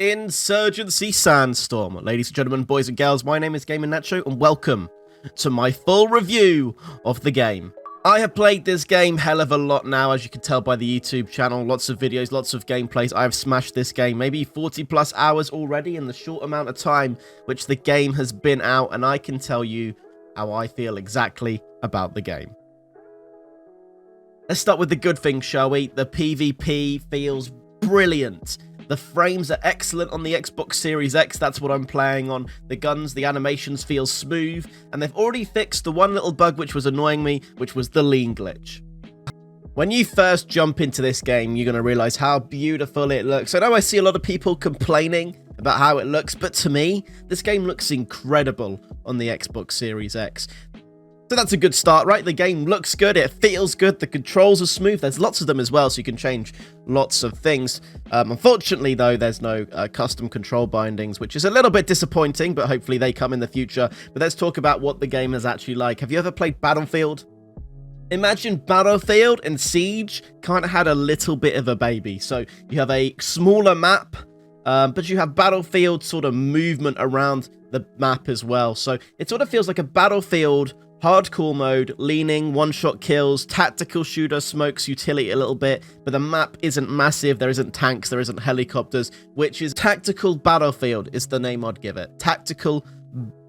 Insurgency Sandstorm. Ladies and gentlemen, boys and girls, my name is Nacho, and welcome to my full review of the game. I have played this game hell of a lot now, as you can tell by the YouTube channel. Lots of videos, lots of gameplays. I have smashed this game, maybe 40 plus hours already in the short amount of time which the game has been out, and I can tell you how I feel exactly about the game. Let's start with the good things, shall we? The PvP feels brilliant. The frames are excellent on the Xbox Series X, that's what I'm playing on. The guns, the animations feel smooth, and they've already fixed the one little bug which was annoying me, which was the lean glitch. When you first jump into this game, you're going to realize how beautiful it looks. I know I see a lot of people complaining about how it looks, but to me, this game looks incredible on the Xbox Series X. So that's a good start, right? The game looks good, it feels good, the controls are smooth, there's lots of them as well, so you can change lots of things. Unfortunately, though, there's no custom control bindings, which is a little bit disappointing, but hopefully they come in the future. But let's talk about what the game is actually like. Have you ever played Battlefield? Imagine Battlefield and Siege kind of had a little bit of a baby. So you have a smaller map, but you have Battlefield sort of movement around the map as well. So it sort of feels like a Battlefield hardcore mode, leaning, one-shot kills, tactical shooter, smokes utility a little bit, but the map isn't massive, there isn't tanks, there isn't helicopters, which is Tactical Battlefield is the name I'd give it. Tactical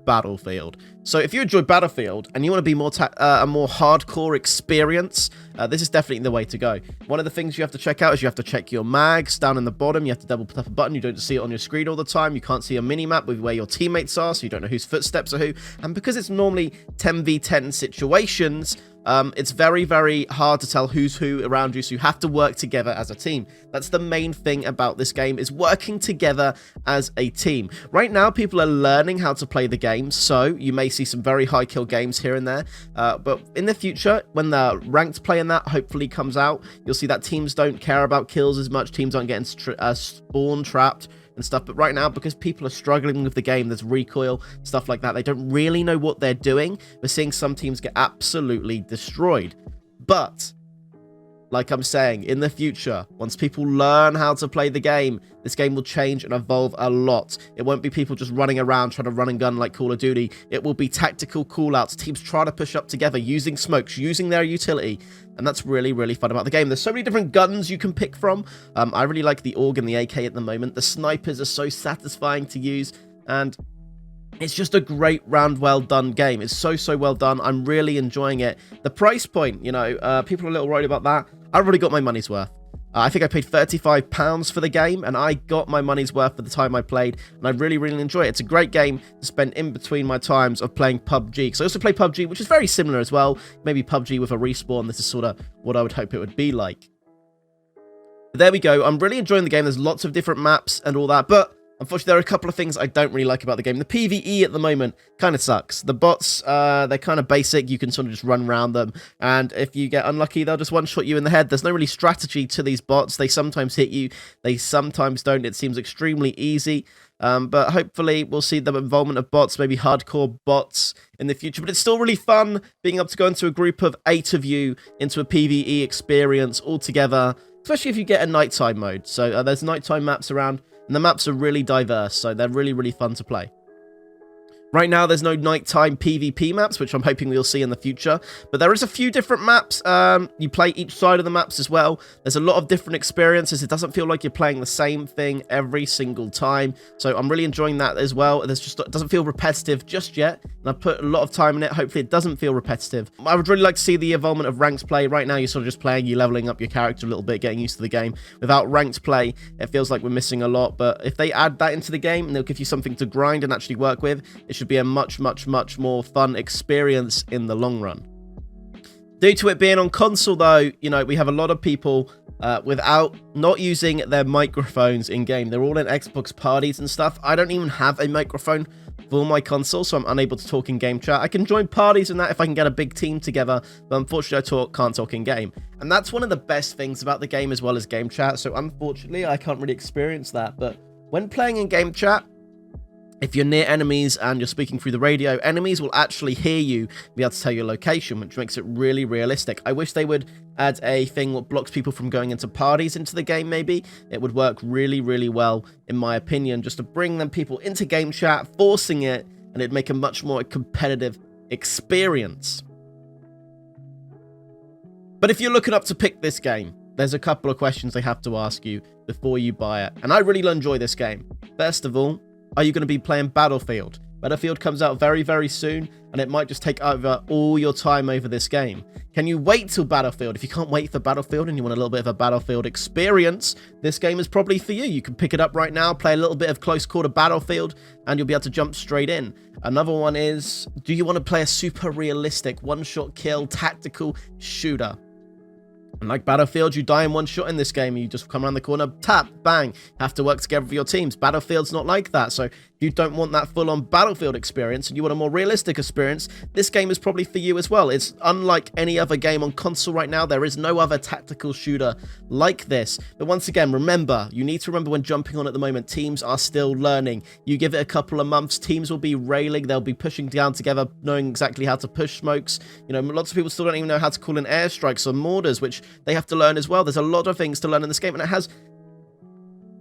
Battlefield. So if you enjoy Battlefield and you want to be more a more hardcore experience, this is definitely the way to go. One of the things you have to check out is you have to check your mags down in the bottom. You have to double tap a button. You don't see it on your screen all the time. You can't see a mini-map with where your teammates are, so you don't know whose footsteps are who. And because it's normally 10v10 situations, it's very, very hard to tell who's who around you, so you have to work together as a team. That's the main thing about this game, is working together as a team. Right now, people are learning how to play the game, so you may see some very high kill games here and there, but in the future, when the ranked play in that hopefully comes out, you'll see that teams don't care about kills as much, teams aren't getting spawn trapped and stuff. But right now, because people are struggling with the game, there's recoil, stuff like that, they don't really know what they're doing. We're seeing some teams get absolutely destroyed. But like I'm saying, in the future, once people learn how to play the game, this game will change and evolve a lot. It won't be people just running around trying to run and gun like Call of Duty. It will be tactical callouts, teams trying to push up together, using smokes, using their utility. And that's really, really fun about the game. There's so many different guns you can pick from. I really like the AUG and the AK at the moment. The snipers are so satisfying to use, and it's just a great round, well done game. It's so well done. I'm really enjoying it. The price point, you know, people are a little worried about that. I've already got my money's worth. I think I paid £35 for the game, and I got my money's worth for the time I played, and I really, really enjoy it. It's a great game to spend in between my times of playing PUBG, because I also play PUBG, which is very similar as well. Maybe PUBG with a respawn. This is sort of what I would hope it would be like. But there we go. I'm really enjoying the game. There's lots of different maps and all that, but unfortunately, there are a couple of things I don't really like about the game. The PvE at the moment kind of sucks. The bots, they're kind of basic. You can sort of just run around them. And if you get unlucky, they'll just one-shot you in the head. There's no really strategy to these bots. They sometimes hit you. They sometimes don't. It seems extremely easy. But hopefully, we'll see the involvement of bots, maybe hardcore bots in the future. But it's still really fun being able to go into a group of 8 of you into a PvE experience all together, especially if you get a nighttime mode. So there's nighttime maps around. And the maps are really diverse, so they're really, really fun to play. Right now, there's no nighttime PvP maps, which I'm hoping we'll see in the future. But there is a few different maps. You play each side of the maps as well. There's a lot of different experiences. It doesn't feel like you're playing the same thing every single time. So I'm really enjoying that as well. It doesn't feel repetitive just yet. And I've put a lot of time in it. Hopefully, it doesn't feel repetitive. I would really like to see the involvement of ranked play. Right now, you're sort of just playing. You're leveling up your character a little bit, getting used to the game. Without ranked play, it feels like we're missing a lot. But if they add that into the game, and they'll give you something to grind and actually work with, it should be a much more fun experience in the long run. Due to it being on console, though, you know, we have a lot of people without not using their microphones in game. They're all in Xbox parties and stuff. I don't even have a microphone for my console, so I'm unable to talk in game chat. I can join parties and that if I can get a big team together, but unfortunately I can't talk in game. And that's one of the best things about the game, as well as game chat. So unfortunately I can't really experience that. But when playing in game chat, If you're near enemies and you're speaking through the radio, enemies will actually hear you, be able to tell your location, which makes it really realistic. I wish they would add a thing that blocks people from going into parties into the game, maybe. It would work really, really well, in my opinion, just to bring them people into game chat, forcing it, and it'd make a much more competitive experience. But if you're looking up to pick this game, there's a couple of questions they have to ask you before you buy it. And I really enjoy this game. First of all, are you going to be playing Battlefield? Battlefield comes out very, very soon, and it might just take over all your time over this game. Can you wait till Battlefield? If you can't wait for Battlefield and you want a little bit of a Battlefield experience, this game is probably for you. You can pick it up right now, play a little bit of close quarter Battlefield, and you'll be able to jump straight in. Another one is, do you want to play a super realistic one-shot kill tactical shooter? And like Battlefield, you die in one shot in this game. You just come around the corner, tap, bang. Have to work together for your teams. Battlefield's not like that. So if you don't want that full-on Battlefield experience and you want a more realistic experience, this game is probably for you as well. It's unlike any other game on console right now. There is no other tactical shooter like this. But once again, remember, you need to remember when jumping on at the moment, teams are still learning. You give it a couple of months, teams will be railing. They'll be pushing down together, knowing exactly how to push smokes. You know, lots of people still don't even know how to call in airstrikes or mortars, which they have to learn as well. There's a lot of things to learn in this game, and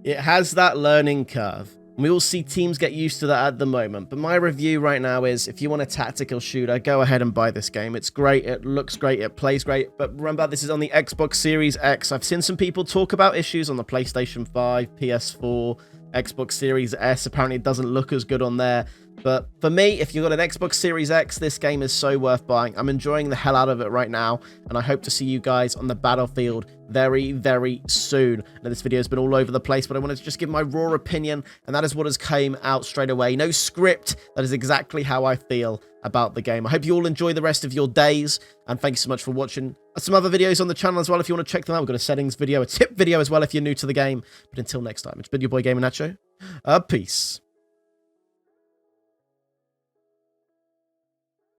it has that learning curve. And we all see teams get used to that at the moment. But my review right now is, if you want a tactical shooter, go ahead and buy this game. It's great, it looks great, it plays great. But remember, this is on the Xbox Series X. I've seen some people talk about issues on the PlayStation 5, PS4, Xbox Series S. Apparently it doesn't look as good on there. But for me, if you've got an Xbox Series X, this game is so worth buying. I'm enjoying the hell out of it right now, and I hope to see you guys on the Battlefield very, very soon. Now, this video has been all over the place, but I wanted to just give my raw opinion, and that is what has came out straight away. No script. That is exactly how I feel about the game. I hope you all enjoy the rest of your days, and thanks so much for watching. Some other videos on the channel as well if you want to check them out. We've got a settings video, a tip video as well if you're new to the game. But until next time, it's been your boy Gamer Nacho. Peace.